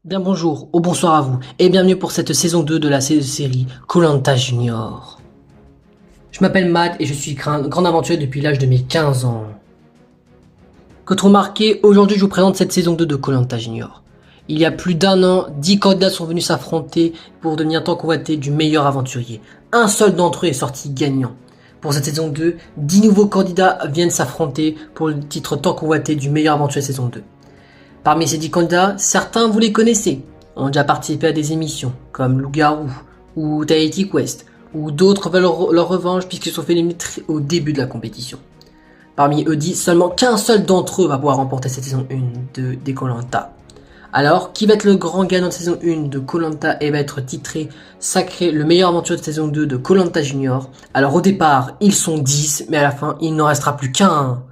Bien bonjour ou bonsoir à vous et bienvenue pour cette saison 2 de la série koh Junior. Je m'appelle Matt et je suis grand aventurier depuis l'âge de mes 15 ans. Comme remarqué, aujourd'hui je vous présente cette saison 2 de koh Junior. Il y a plus d'un an, 10 candidats sont venus s'affronter pour devenir tant convoité du meilleur aventurier. Un seul d'entre eux est sorti gagnant. Pour cette saison 2, 10 nouveaux candidats viennent s'affronter pour le titre tant convoité du meilleur aventurier saison 2. Parmi ces 10 candidats, certains vous les connaissez, ont déjà participé à des émissions comme Loup-Garou ou Tahiti Quest, ou d'autres veulent leur revanche puisqu'ils sont fait éliminer au début de la compétition. Parmi eux 10, seulement qu'un seul d'entre eux va pouvoir remporter cette saison 1 des koh. Alors, qui va être le grand gagnant de saison 1 de koh et va être titré sacré le meilleur aventurier de saison 2 de koh Junior? Alors au départ, ils sont 10, mais à la fin, il n'en restera plus qu'un.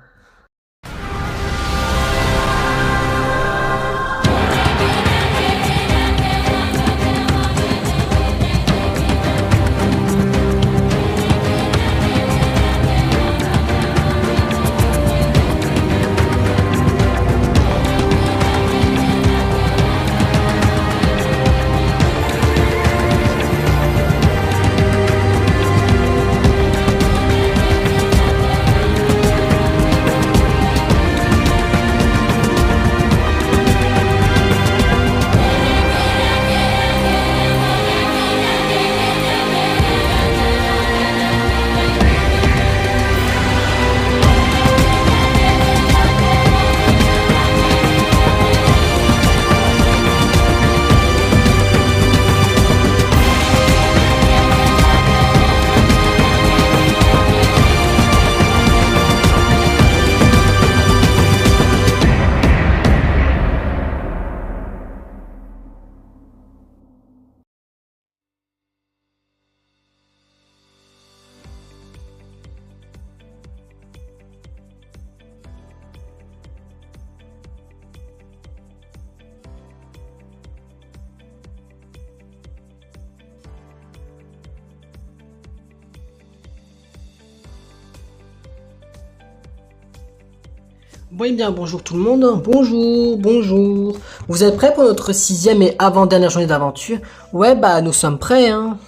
Bon et bien bonjour tout le monde, bonjour. Vous êtes prêts pour notre 6e et avant-dernière journée d'aventure? Ouais bah nous sommes prêts hein.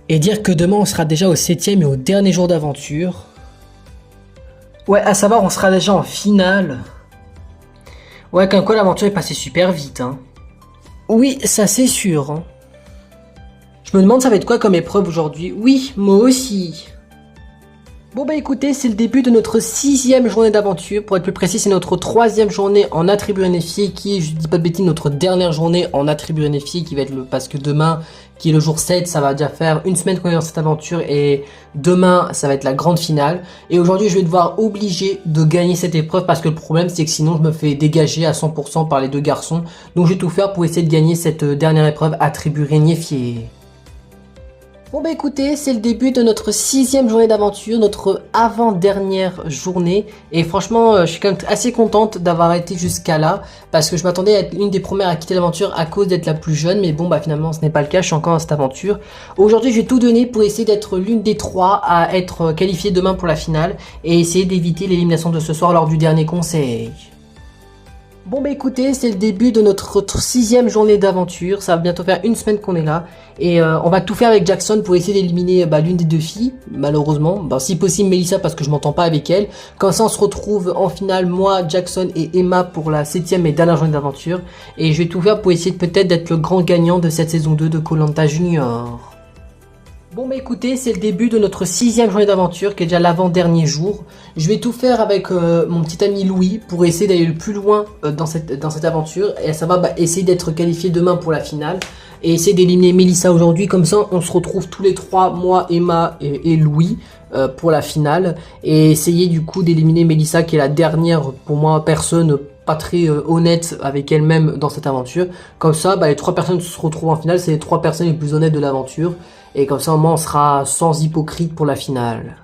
Et dire que demain on sera déjà au 7e et au dernier jour d'aventure. Ouais à savoir on sera déjà en finale. Ouais comme quoi l'aventure est passée super vite hein. Oui ça c'est sûr hein. Je me demande ça va être quoi comme épreuve aujourd'hui? Oui moi aussi. Bon bah écoutez, c'est le début de notre 6e journée d'aventure. Pour être plus précis, c'est notre 3e journée en attribut unifié qui est, je dis pas de bêtises, notre dernière journée en attribut unifié qui va être parce que demain, qui est le jour 7, ça va déjà faire une semaine qu'on est dans cette aventure et demain, ça va être la grande finale. Et aujourd'hui, je vais devoir obligé de gagner cette épreuve parce que le problème, c'est que sinon, je me fais dégager à 100% par les deux garçons. Donc, je vais tout faire pour essayer de gagner cette dernière épreuve attribut réunifié. Bon bah écoutez, c'est le début de notre 6e journée d'aventure, notre avant-dernière journée. Et franchement, je suis quand même assez contente d'avoir été jusqu'à là. Parce que je m'attendais à être l'une des premières à quitter l'aventure à cause d'être la plus jeune. Mais bon bah finalement ce n'est pas le cas, je suis encore dans cette aventure. Aujourd'hui je vais tout donner pour essayer d'être l'une des 3 à être qualifiée demain pour la finale. Et essayer d'éviter l'élimination de ce soir lors du dernier conseil. Bon bah écoutez, c'est le début de notre 6e journée d'aventure, ça va bientôt faire une semaine qu'on est là, et on va tout faire avec Jackson pour essayer d'éliminer l'une des deux filles, malheureusement, si possible Melissa parce que je m'entends pas avec elle, comme ça on se retrouve en finale, moi, Jackson et Emma pour la 7e et dernière journée d'aventure, et je vais tout faire pour essayer peut-être d'être le grand gagnant de cette saison 2 de koh Junior. Bon bah écoutez, c'est le début de notre 6e journée d'aventure qui est déjà l'avant-dernier jour. Je vais tout faire avec mon petit ami Louis pour essayer d'aller le plus loin dans cette aventure. Et ça va essayer d'être qualifié demain pour la finale. Et essayer d'éliminer Melissa aujourd'hui. Comme ça on se retrouve tous les 3, moi, Emma et Louis pour la finale. Et essayer du coup d'éliminer Melissa qui est la dernière pour moi personne pas très honnête avec elle-même dans cette aventure. Comme ça les 3 personnes qui se retrouvent en finale, c'est les 3 personnes les plus honnêtes de l'aventure. Et comme ça au moins on sera sans hypocrite pour la finale.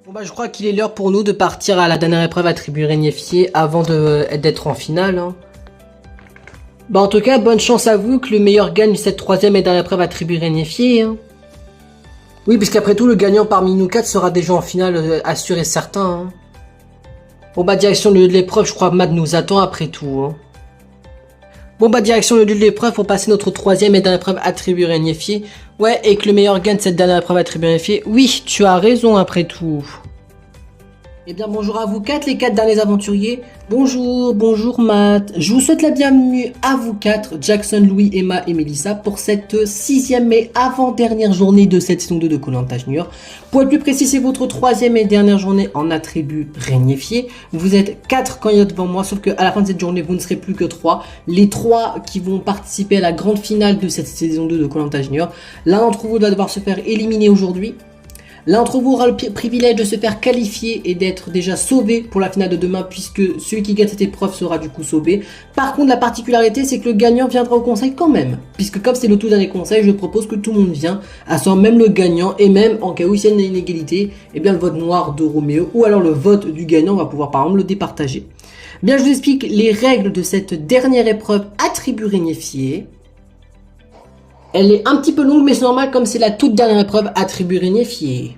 Bon bah je crois qu'il est l'heure pour nous de partir à la dernière épreuve attribuée réunifiée avant d'être en finale hein. Bah en tout cas bonne chance à vous, que le meilleur gagne cette 3e et dernière épreuve attribuée réunifiée hein. Oui puisqu'après tout le gagnant parmi nous 4 sera déjà en finale assuré et certain hein. Bon bah direction de l'épreuve, je crois que Matt nous attend après tout hein. Bon bah direction le lieu de l'épreuve pour passer notre troisième et dernière épreuve attribuée réunifiée. Ouais, et que le meilleur gagne cette dernière épreuve attribuée réunifiée. Oui, tu as raison après tout. Eh bien bonjour à vous quatre, les quatre derniers aventuriers. Bonjour, bonjour Matt. Je vous souhaite la bienvenue à vous quatre, Jackson, Louis, Emma et Melissa, pour cette sixième et avant-dernière journée de cette saison 2 de Koh-Lanta Junior. Pour être plus précis, c'est votre troisième et dernière journée en attribut réunifié. Vous êtes 4 candidats devant moi, sauf qu'à la fin de cette journée, vous ne serez plus que 3. Les 3 qui vont participer à la grande finale de cette saison 2 de Koh-Lanta Junior. L'un d'entre vous va devoir se faire éliminer aujourd'hui. L'un d'entre vous aura le privilège de se faire qualifier et d'être déjà sauvé pour la finale de demain, puisque celui qui gagne cette épreuve sera du coup sauvé. Par contre, la particularité, c'est que le gagnant viendra au conseil quand même, puisque comme c'est le tout dernier conseil, je propose que tout le monde vienne, à savoir même le gagnant, et même en cas où il y a une inégalité, et bien le vote noir de Roméo, ou alors le vote du gagnant, on va pouvoir par exemple le départager. Bien, je vous explique les règles de cette dernière épreuve attribut réunifié. Elle est un petit peu longue, mais c'est normal comme c'est la toute dernière épreuve attribut réunifié.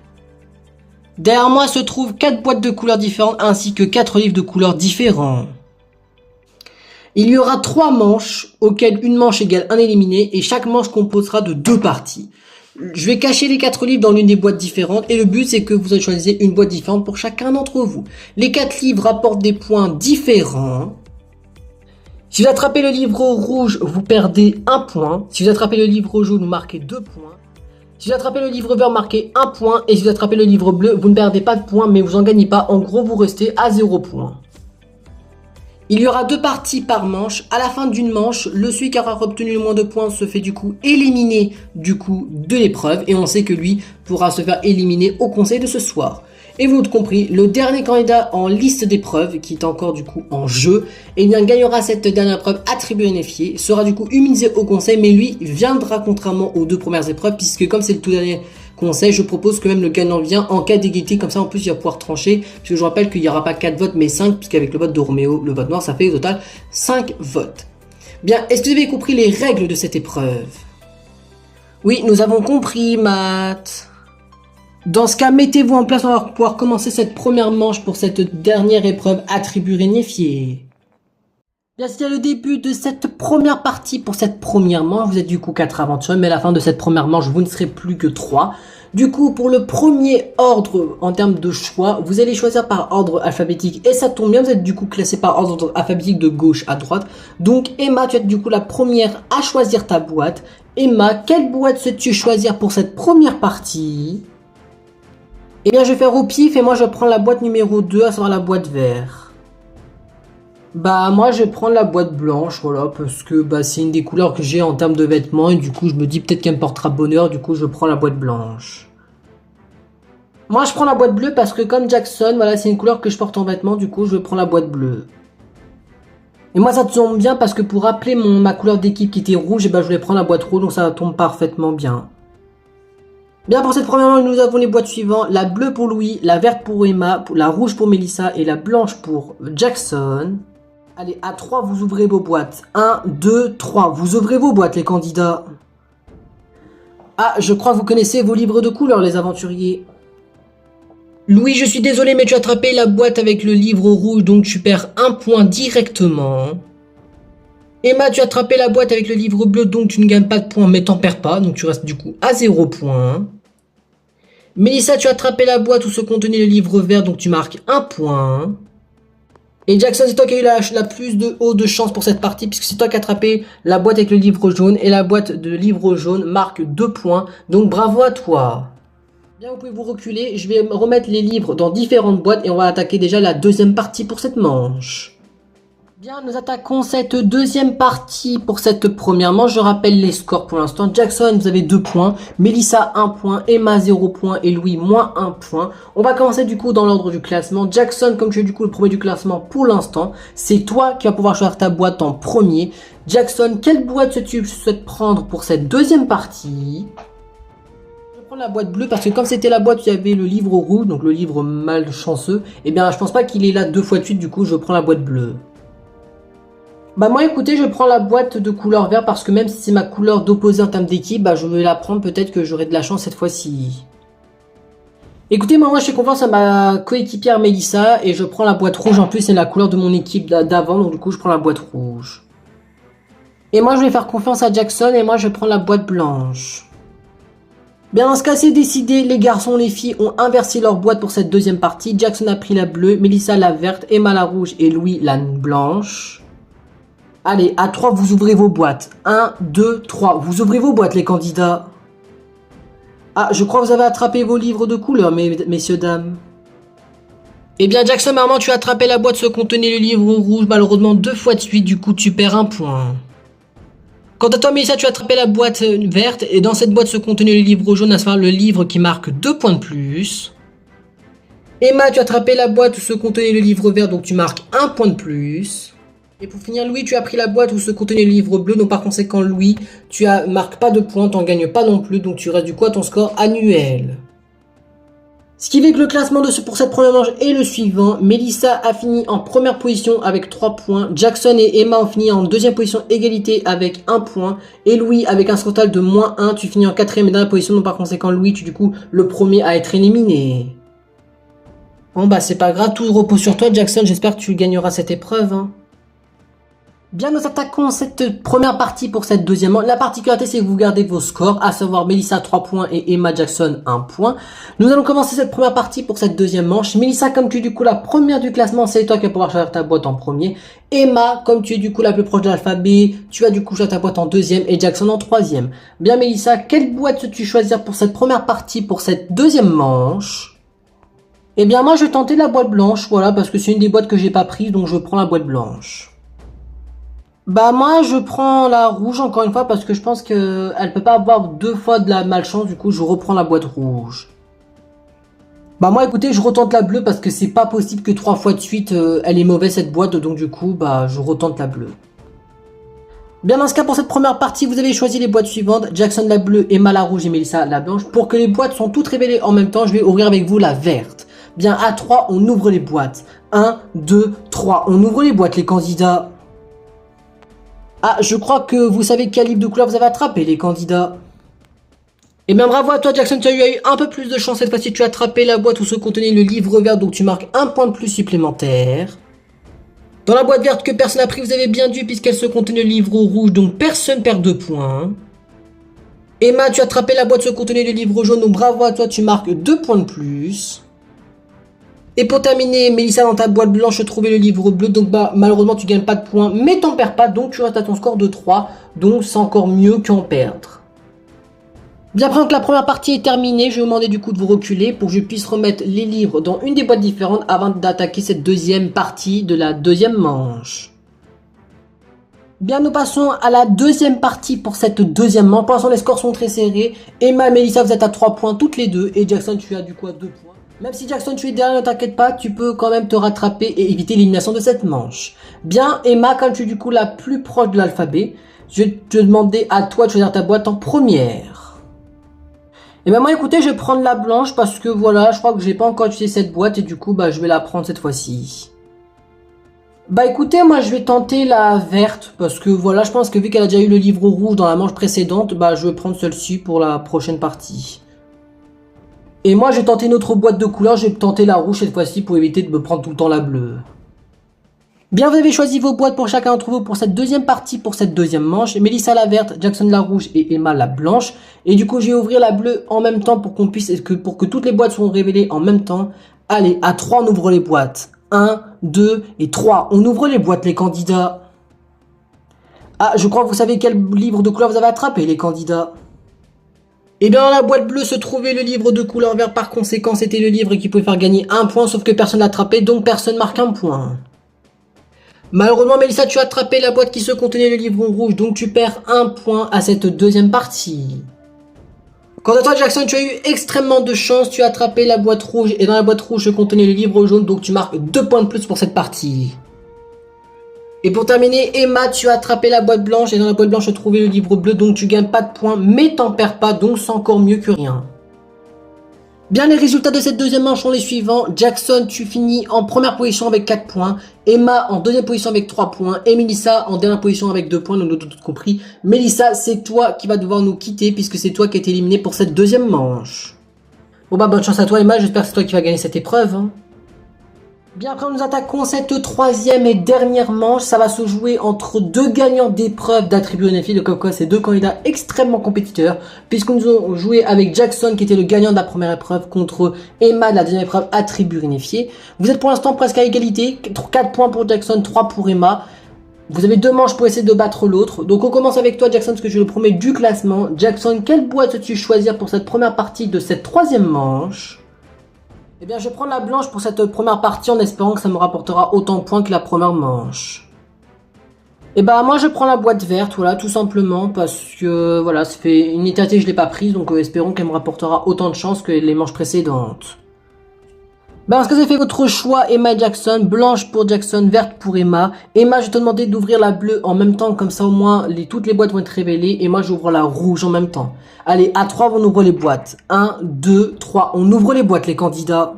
Derrière moi se trouvent 4 boîtes de couleurs différentes ainsi que 4 livres de couleurs différents. Il y aura 3 manches, auxquelles une manche égale un éliminé, et chaque manche composera de 2 parties. Je vais cacher les 4 livres dans l'une des boîtes différentes, et le but c'est que vous choisissez une boîte différente pour chacun d'entre vous. Les 4 livres rapportent des points différents. Si vous attrapez le livre rouge, vous perdez 1 point. Si vous attrapez le livre jaune, vous marquez 2 points. Si vous attrapez le livre vert, marquez 1 point. Et si vous attrapez le livre bleu, vous ne perdez pas de points, mais vous n'en gagnez pas. En gros, vous restez à 0 points. Il y aura 2 parties par manche. À la fin d'une manche, celui qui aura obtenu le moins de points se fait du coup éliminer de l'épreuve. Et on sait que lui pourra se faire éliminer au conseil de ce soir. Et vous l'avez compris, le dernier candidat en liste d'épreuves, qui est encore du coup en jeu, et bien gagnera cette dernière épreuve attribuée réunifiée, sera du coup immunisé au conseil, mais lui viendra contrairement aux 2 premières épreuves, puisque comme c'est le tout dernier conseil, je propose que même le gagnant vient en cas d'égalité, comme ça en plus il va pouvoir trancher, puisque je rappelle qu'il n'y aura pas 4 votes mais 5, puisqu'avec le vote de Roméo, le vote noir, ça fait au total 5 votes. Bien, est-ce que vous avez compris les règles de cette épreuve? Oui, nous avons compris, Matt. Dans ce cas, mettez-vous en place, on va pouvoir commencer cette première manche pour cette dernière épreuve attribut réunifié. Bien, c'est le début de cette première partie pour cette première manche. Vous êtes du coup 4 aventuriers, mais à la fin de cette première manche, vous ne serez plus que 3. Du coup, pour le premier ordre en termes de choix, vous allez choisir par ordre alphabétique. Et ça tombe bien, vous êtes du coup classé par ordre alphabétique de gauche à droite. Donc Emma, tu es du coup la première à choisir ta boîte. Emma, quelle boîte souhaites-tu choisir pour cette première partie ? Eh bien, je vais faire au pif et moi je prends la boîte numéro 2, à savoir la boîte vert. Bah, moi je vais prendre la boîte blanche, voilà, parce que bah c'est une des couleurs que j'ai en termes de vêtements et du coup je me dis peut-être qu'elle me portera bonheur, du coup je prends la boîte blanche. Moi je prends la boîte bleue parce que comme Jackson, voilà, c'est une couleur que je porte en vêtements, du coup je prends la boîte bleue. Et moi ça tombe bien parce que pour rappeler ma couleur d'équipe qui était rouge, et bah je voulais prendre la boîte rouge, donc ça tombe parfaitement bien. Bien, pour cette première manche, nous avons les boîtes suivantes. La bleue pour Louis, la verte pour Emma, la rouge pour Melissa et la blanche pour Jackson. Allez, à 3, vous ouvrez vos boîtes. 1, 2, 3. Vous ouvrez vos boîtes, les candidats. Ah, je crois que vous connaissez vos livres de couleurs, les aventuriers. Louis, je suis désolé, mais tu as attrapé la boîte avec le livre rouge, donc tu perds 1 point directement. Emma, tu as attrapé la boîte avec le livre bleu, donc tu ne gagnes pas de points, mais t'en perds pas, donc tu restes du coup à 0 points. Melissa, tu as attrapé la boîte où se contenait le livre vert, donc tu marques 1 point. Et Jackson, c'est toi qui as eu la plus de haut de chance pour cette partie, puisque c'est toi qui as attrapé la boîte avec le livre jaune, et la boîte de livre jaune marque 2 points, donc bravo à toi. Bien, vous pouvez vous reculer, je vais remettre les livres dans différentes boîtes, et on va attaquer déjà la deuxième partie pour cette manche. Bien, nous attaquons cette deuxième partie pour cette première manche. Je rappelle les scores pour l'instant. Jackson, vous avez 2 points. Melissa, 1 point. Emma, 0 point. Et Louis, moins 1 point. On va commencer du coup dans l'ordre du classement. Jackson, comme tu es du coup le premier du classement pour l'instant, c'est toi qui vas pouvoir choisir ta boîte en premier. Jackson, quelle boîte tu souhaites prendre pour cette deuxième partie ? Je vais prendre la boîte bleue parce que comme c'était la boîte où il y avait le livre rouge, donc le livre malchanceux, eh bien je pense pas qu'il est là 2 fois de suite, du coup je prends la boîte bleue. Bah moi écoutez, je prends la boîte de couleur vert parce que même si c'est ma couleur d'opposé en termes d'équipe, bah je vais la prendre, peut-être que j'aurai de la chance cette fois-ci. Écoutez, moi je fais confiance à ma coéquipière Melissa et je prends la boîte rouge. En plus c'est la couleur de mon équipe d'avant, donc du coup je prends la boîte rouge. Et moi, je vais faire confiance à Jackson et moi, je prends la boîte blanche. Bien, dans ce cas, c'est décidé. Les garçons, les filles ont inversé leur boîte pour cette deuxième partie. Jackson a pris la bleue, Melissa la verte, Emma la rouge et Louis la blanche. Allez, à 3, vous ouvrez vos boîtes. 1, 2, 3. Vous ouvrez vos boîtes, les candidats. Ah, je crois que vous avez attrapé vos livres de couleur, messieurs, dames. Eh bien, Jackson, maman, tu as attrapé la boîte, ce contenait le livre rouge, malheureusement 2 fois de suite, du coup, tu perds 1 point. Quant à toi, Melissa, tu as attrapé la boîte verte, et dans cette boîte se contenait le livre jaune, à savoir le livre qui marque 2 points de plus. Emma, tu as attrapé la boîte où se contenait le livre vert, donc tu marques 1 point de plus. Et pour finir, Louis, tu as pris la boîte où se contenait le livre bleu, donc par conséquent, Louis, tu marques pas de points, t'en gagnes pas non plus, donc tu restes du coup à ton score annuel. Ce qui fait que le classement pour cette première manche est le suivant. Melissa a fini en première position avec 3 points. Jackson et Emma ont fini en deuxième position égalité avec 1 point. Et Louis avec un score total de -1. Tu finis en quatrième et dernière position. Donc par conséquent, Louis, tu es du coup le premier à être éliminé. Bon bah c'est pas grave, tout repose sur toi Jackson. J'espère que tu gagneras cette épreuve. Hein. Bien, nous attaquons cette première partie pour cette deuxième manche. La particularité, c'est que vous gardez vos scores, à savoir Melissa 3 points et Emma Jackson 1 point. Nous allons commencer cette première partie pour cette deuxième manche. Melissa, comme tu es du coup la première du classement, c'est toi qui vas pouvoir choisir ta boîte en premier. Emma, comme tu es du coup la plus proche de l'alphabet, tu vas du coup choisir ta boîte en deuxième et Jackson en troisième. Bien, Melissa, quelle boîte veux-tu choisir pour cette première partie, pour cette deuxième manche? Eh bien, moi, je vais tenter la boîte blanche, voilà, parce que c'est une des boîtes que j'ai pas prise, donc je prends la boîte blanche. Bah moi je prends la rouge encore une fois parce que je pense que elle peut pas avoir 2 fois de la malchance, du coup je reprends la boîte rouge. Bah moi écoutez, je retente la bleue parce que c'est pas possible que 3 fois de suite elle est mauvaise cette boîte, donc du coup bah je retente la bleue. Bien, dans ce cas, pour cette première partie, vous avez choisi les boîtes suivantes. Jackson la bleue, Emma la rouge et Melissa la blanche. Pour que les boîtes sont toutes révélées en même temps, je vais ouvrir avec vous la verte. Bien, à 3, on ouvre les boîtes. 1, 2, 3. On ouvre les boîtes, les candidats. Ah, je crois que vous savez quel livre de couleur vous avez attrapé, les candidats. Eh bien, bravo à toi, Jackson, tu as eu un peu plus de chance. Cette fois-ci, tu as attrapé la boîte où se contenait le livre vert, donc tu marques 1 point de plus supplémentaire. Dans la boîte verte que personne n'a pris, vous avez bien dû, puisqu'elle se contenait le livre rouge, donc personne perd 2 points. Emma, tu as attrapé la boîte où se contenait le livre jaune, donc bravo à toi, tu marques 2 points de plus. Et pour terminer, Melissa, dans ta boîte blanche, trouvais le livre bleu, donc bah malheureusement tu gagnes pas de points, mais t'en perds pas, donc tu restes à ton score de 3, donc c'est encore mieux qu'en perdre. Bien, après que la première partie est terminée, je vais vous demander du coup de vous reculer pour que je puisse remettre les livres dans une des boîtes différentes avant d'attaquer cette deuxième partie de la deuxième manche. Bien, nous passons à la deuxième partie pour cette deuxième manche. Pour l'instant, les scores sont très serrés. Emma et Melissa, vous êtes à 3 points toutes les deux, et Jackson, tu as du coup à 2 points. Même si Jackson tu es derrière, ne t'inquiète pas, tu peux quand même te rattraper et éviter l'élimination de cette manche. Bien, Emma, comme tu es du coup la plus proche de l'alphabet, je vais te demander à toi de choisir ta boîte en première. Et ben moi écoutez, je vais prendre la blanche parce que voilà, je crois que j'ai pas encore utilisé cette boîte et du coup bah je vais la prendre cette fois-ci. Bah écoutez, moi je vais tenter la verte parce que voilà, je pense que vu qu'elle a déjà eu le livre rouge dans la manche précédente, bah je vais prendre celle-ci pour la prochaine partie. Et moi, j'ai tenté une autre boîte de couleurs, je vais tenter la rouge cette fois-ci pour éviter de me prendre tout le temps la bleue. Bien, vous avez choisi vos boîtes pour chacun d'entre vous pour cette deuxième partie, pour cette deuxième manche. Melissa la verte, Jackson la rouge et Emma la blanche. Et du coup, je vais ouvrir la bleue en même temps pour pour que toutes les boîtes soient révélées en même temps. Allez, à 3, on ouvre les boîtes. 1, 2 et 3. On ouvre les boîtes, les candidats. Ah, je crois que vous savez quel livre de couleur vous avez attrapé, les candidats. Et bien dans la boîte bleue se trouvait le livre de couleur vert, par conséquent c'était le livre qui pouvait faire gagner 1 point, sauf que personne n'a attrapé, donc personne marque 1 point. Malheureusement Melissa, tu as attrapé la boîte qui se contenait le livre rouge, donc tu perds 1 point à cette deuxième partie. Quant à toi Jackson, tu as eu extrêmement de chance, tu as attrapé la boîte rouge, et dans la boîte rouge se contenait le livre jaune, donc tu marques 2 points de plus pour cette partie. Et pour terminer, Emma, tu as attrapé la boîte blanche et dans la boîte blanche se trouvait le livre bleu, donc tu gagnes pas de points, mais t'en perds pas, donc c'est encore mieux que rien. Bien, les résultats de cette deuxième manche sont les suivants. Jackson, tu finis en première position avec 4 points. Emma en deuxième position avec 3 points. Et Melissa en dernière position avec 2 points, donc nous avons tout compris. Melissa, c'est toi qui vas devoir nous quitter puisque c'est toi qui es éliminé pour cette deuxième manche. Bon bah bonne chance à toi Emma, j'espère que c'est toi qui vas gagner cette épreuve. Hein. Bien, après nous attaquons cette troisième et dernière manche. Ça va se jouer entre deux gagnants d'épreuves d'attributs unifiés. Donc comme quoi, c'est deux candidats extrêmement compétiteurs. Puisque nous avons joué avec Jackson qui était le gagnant de la première épreuve contre Emma de la deuxième épreuve attributs unifiés. Vous êtes pour l'instant presque à égalité. 4 points pour Jackson, 3 pour Emma. Vous avez deux manches pour essayer de battre l'autre. Donc on commence avec toi Jackson, parce que je le promets du classement. Jackson, quelle boîte veux-tu choisir pour cette première partie de cette troisième manche? Eh bien, je vais prendre la blanche pour cette première partie en espérant que ça me rapportera autant de points que la première manche. Et bah, moi, je prends la boîte verte, voilà, tout simplement, parce que, voilà, ça fait une éternité que je l'ai pas prise, donc espérons qu'elle me rapportera autant de chance que les manches précédentes. Ben, est-ce que vous avez fait votre choix, Emma et Jackson? Blanche pour Jackson, verte pour Emma. Emma, je vais te demander d'ouvrir la bleue en même temps, comme ça au moins toutes les boîtes vont être révélées. Et moi, j'ouvre la rouge en même temps. Allez, à 3, on ouvre les boîtes. 1, 2, 3. On ouvre les boîtes, les candidats.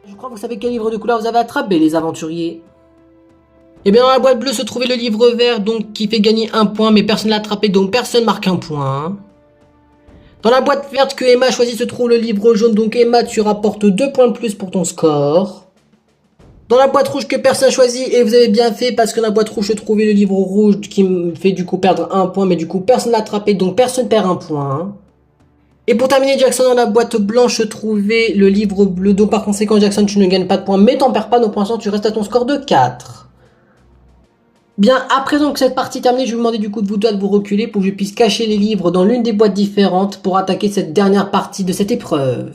Je crois que vous savez quel livre de couleur vous avez attrapé, les aventuriers. Et bien, dans la boîte bleue se trouvait le livre vert, donc qui fait gagner 1 point, mais personne l'a attrapé, donc personne marque 1 point. Dans la boîte verte que Emma a choisie se trouve le livre jaune, donc Emma, tu rapportes 2 points de plus pour ton score. Dans la boîte rouge que personne choisit, et vous avez bien fait, parce que dans la boîte rouge se trouvait le livre rouge qui me fait du coup perdre 1 point, mais du coup personne l'a attrapé, donc personne perd 1 point. Et pour terminer Jackson, dans la boîte blanche se trouvait le livre bleu, donc par conséquent Jackson, tu ne gagnes pas de points, mais t'en perds pas, donc pour l'instant tu restes à ton score de 4. Bien, à présent que cette partie est terminée, je vais vous demander du coup de vous reculer pour que je puisse cacher les livres dans l'une des boîtes différentes pour attaquer cette dernière partie de cette épreuve.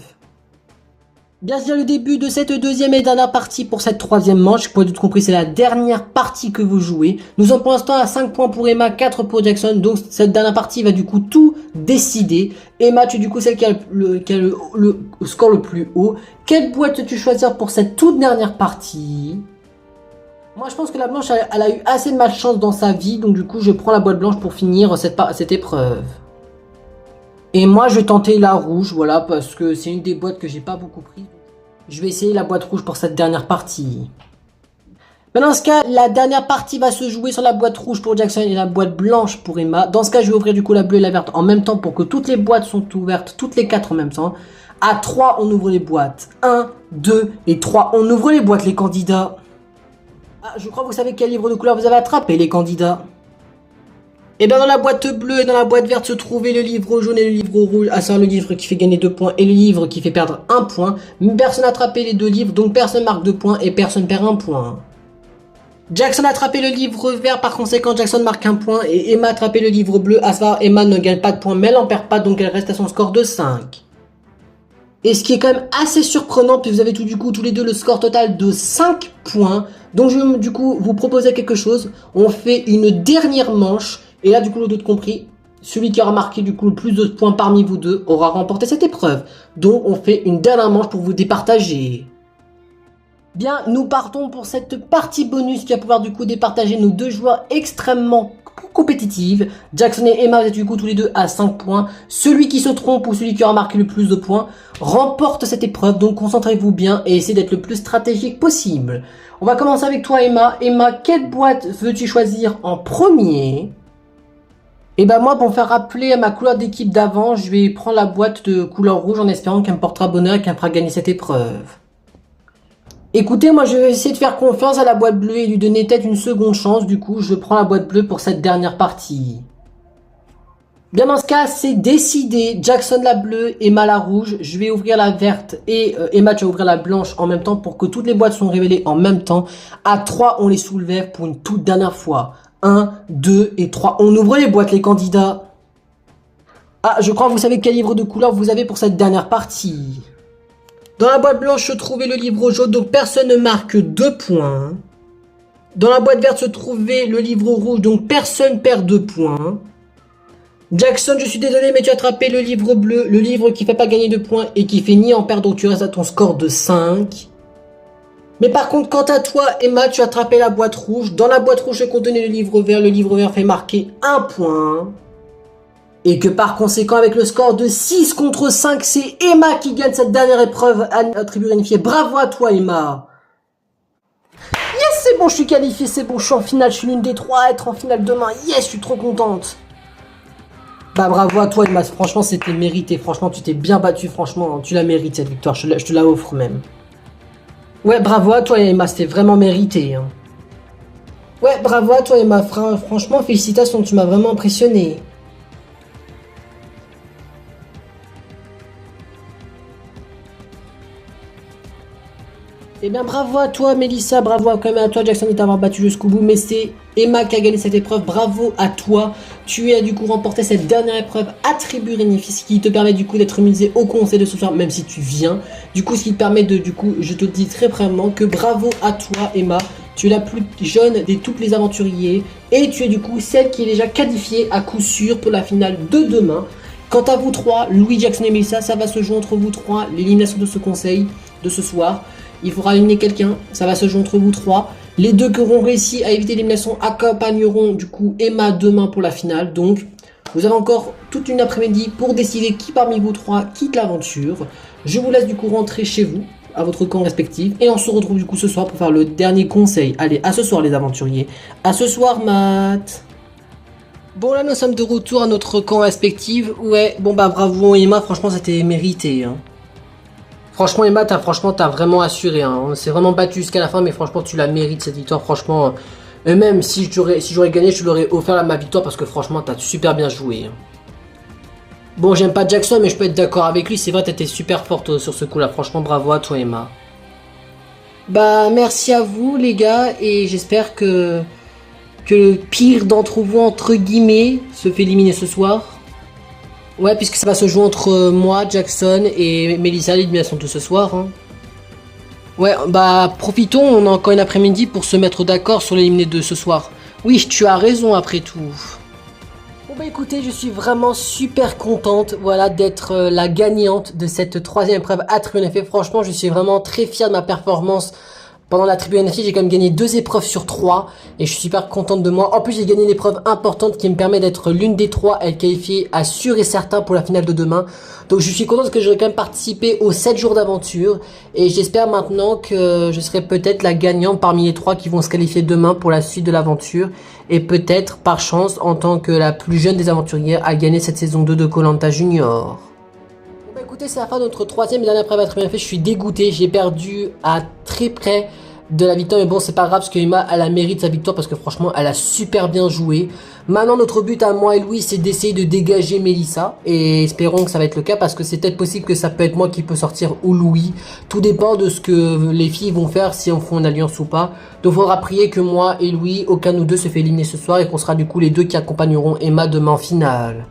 Bien, c'est le début de cette deuxième et dernière partie pour cette troisième manche. Pour être tout compris, c'est la dernière partie que vous jouez. Nous sommes pour l'instant à 5 points pour Emma, 4 pour Jackson. Donc cette dernière partie va du coup tout décider. Emma, tu es du coup celle qui a le score le plus haut. Quelle boîte veux-tu choisir pour cette toute dernière partie ? Moi, je pense que la blanche, elle a eu assez de malchance dans sa vie, donc du coup, je prends la boîte blanche pour finir cette épreuve. Et moi, je vais tenter la rouge, voilà, parce que c'est une des boîtes que j'ai pas beaucoup pris. Je vais essayer la boîte rouge pour cette dernière partie. Mais dans ce cas, la dernière partie va se jouer sur la boîte rouge pour Jackson et la boîte blanche pour Emma. Dans ce cas, je vais ouvrir du coup la bleue et la verte en même temps pour que toutes les boîtes sont ouvertes, toutes les 4 en même temps. À 3, on ouvre les boîtes. 1, 2 et 3, on ouvre les boîtes, les candidats. Ah, je crois que vous savez quel livre de couleur vous avez attrapé, les candidats. Et bien dans la boîte bleue et dans la boîte verte se trouvait le livre jaune et le livre rouge, à savoir le livre qui fait gagner 2 points et le livre qui fait perdre 1 point. Personne n'a attrapé les deux livres, donc personne marque 2 points et personne perd 1 point. Jackson a attrapé le livre vert, par conséquent Jackson marque 1 point et Emma a attrapé le livre bleu, à savoir Emma ne gagne pas de points mais elle n'en perd pas, donc elle reste à son score de 5. Et ce qui est quand même assez surprenant, puis vous avez tous les deux le score total de 5 points. Donc je vais du coup vous proposer quelque chose. On fait une dernière manche. Et là du coup, le doute compris, celui qui aura marqué du coup le plus de points parmi vous deux aura remporté cette épreuve. Donc on fait une dernière manche pour vous départager. Bien, nous partons pour cette partie bonus qui va pouvoir du coup départager nos deux joueurs extrêmement compétitives. Jackson et Emma, vous êtes du coup tous les deux à 5 points. Celui qui se trompe ou celui qui aura marqué le plus de points remporte cette épreuve. Donc concentrez-vous bien et essayez d'être le plus stratégique possible. On va commencer avec toi Emma. Emma, quelle boîte veux-tu choisir en premier ? Et ben moi, pour me faire rappeler à ma couleur d'équipe d'avant, je vais prendre la boîte de couleur rouge en espérant qu'elle me portera bonheur et qu'elle me fera gagner cette épreuve. Écoutez, moi je vais essayer de faire confiance à la boîte bleue et lui donner peut-être une seconde chance. Du coup, je prends la boîte bleue pour cette dernière partie. Bien, dans ce cas, c'est décidé. Jackson la bleue, Emma la rouge. Je vais ouvrir la verte et Emma, tu vas ouvrir la blanche en même temps pour que toutes les boîtes soient révélées en même temps. À 3, on les soulève pour une toute dernière fois. 1, 2 et 3. On ouvre les boîtes, les candidats. Ah, je crois que vous savez quel livre de couleur vous avez pour cette dernière partie. Dans la boîte blanche se trouvait le livre jaune, donc personne ne marque 2 points. Dans la boîte verte se trouvait le livre rouge, donc personne perd 2 points. Jackson, je suis désolé, mais tu as attrapé le livre bleu, le livre qui fait pas gagner de points et qui fait ni en perdre, donc tu restes à ton score de 5. Mais par contre, quant à toi, Emma, tu as attrapé la boîte rouge. Dans la boîte rouge se contenait le livre vert fait marquer 1 point. Et que par conséquent, avec le score de 6 contre 5, c'est Emma qui gagne cette dernière épreuve attribuée unifiée. Bravo à toi, Emma. Yes, c'est bon, je suis qualifié, c'est bon, je suis en finale, je suis l'une des 3 à être en finale demain. Yes, je suis trop contente. Bah bravo à toi, Emma, franchement, c'était mérité. Franchement, tu t'es bien battu, franchement, tu la mérites cette victoire, je te la offre même. Ouais, bravo à toi Emma, c'était vraiment mérité, hein. Ouais, bravo à toi Emma, franchement félicitations, tu m'as vraiment impressionné. Eh bien, bravo à toi, Mélissa, bravo quand même à toi, Jackson, de t'avoir battu jusqu'au bout. Mais c'est Emma qui a gagné cette épreuve. Bravo à toi. Tu as du coup remporté cette dernière épreuve attribut bénéfice qui te permet du coup d'être misé au conseil de ce soir, même si tu viens. Du coup, ce qui te permet de, du coup, je te dis très vraiment que bravo à toi, Emma. Tu es la plus jeune des toutes les aventuriers et tu es du coup celle qui est déjà qualifiée à coup sûr pour la finale de demain. Quant à vous trois, Louis, Jackson et Melissa, ça va se jouer entre vous trois, l'élimination de ce conseil de ce soir. Il faudra éliminer quelqu'un, ça va se jouer entre vous trois. Les deux qui auront réussi à éviter l'élimination accompagneront du coup Emma demain pour la finale. Donc vous avez encore toute une après-midi pour décider qui parmi vous trois quitte l'aventure. Je vous laisse du coup rentrer chez vous, à votre camp respectif. Et on se retrouve du coup ce soir pour faire le dernier conseil. Allez, à ce soir les aventuriers. À ce soir Matt. Bon là nous sommes de retour à notre camp respectif. Ouais, bon bah bravo Emma, franchement c'était mérité, hein. Franchement Emma, t'as vraiment assuré, hein. On s'est vraiment battu jusqu'à la fin, mais franchement tu la mérites cette victoire, franchement. Et même si j'aurais gagné, je l'aurais offert ma victoire parce que franchement t'as super bien joué, hein. Bon, j'aime pas Jackson, mais je peux être d'accord avec lui, c'est vrai t'étais super forte sur ce coup-là, franchement bravo à toi Emma. Bah merci à vous les gars, et j'espère que le pire d'entre vous, entre guillemets, se fait éliminer ce soir. Ouais, puisque ça va se jouer entre moi, Jackson et Melissa, l'élimination de ce soir, hein. Ouais, bah profitons, on a encore une après-midi pour se mettre d'accord sur l'éliminé de ce soir. Oui, tu as raison après tout. Bon bah écoutez, je suis vraiment super contente, voilà, d'être la gagnante de cette troisième épreuve attribut NFA. Franchement, je suis vraiment très fier de ma performance. Pendant la tribu NFI, j'ai quand même gagné 2 épreuves sur 3 et je suis super contente de moi. En plus, j'ai gagné une épreuve importante qui me permet d'être l'une des 3 à être qualifiée à sûr et certain pour la finale de demain. Donc je suis contente que j'aurai quand même participé aux 7 jours d'aventure et j'espère maintenant que je serai peut-être la gagnante parmi les 3 qui vont se qualifier demain pour la suite de l'aventure et peut-être par chance en tant que la plus jeune des aventurières à gagner cette saison 2 de Koh-Lanta Junior. Bah écoutez, c'est la fin de notre troisième et dernière épreuve à très bien fait. Je suis dégoûté, j'ai perdu à très près de la victoire, mais bon c'est pas grave parce que Emma elle a mérite sa victoire parce que franchement elle a super bien joué. Maintenant notre but à moi et Louis c'est d'essayer de dégager Melissa et espérons que ça va être le cas parce que c'est peut-être possible que ça peut être moi qui peut sortir ou Louis. Tout dépend de ce que les filles vont faire si on fait une alliance ou pas. Donc il faudra prier que moi et Louis, aucun de nous deux se fait éliminer ce soir et qu'on sera du coup les deux qui accompagneront Emma demain en finale.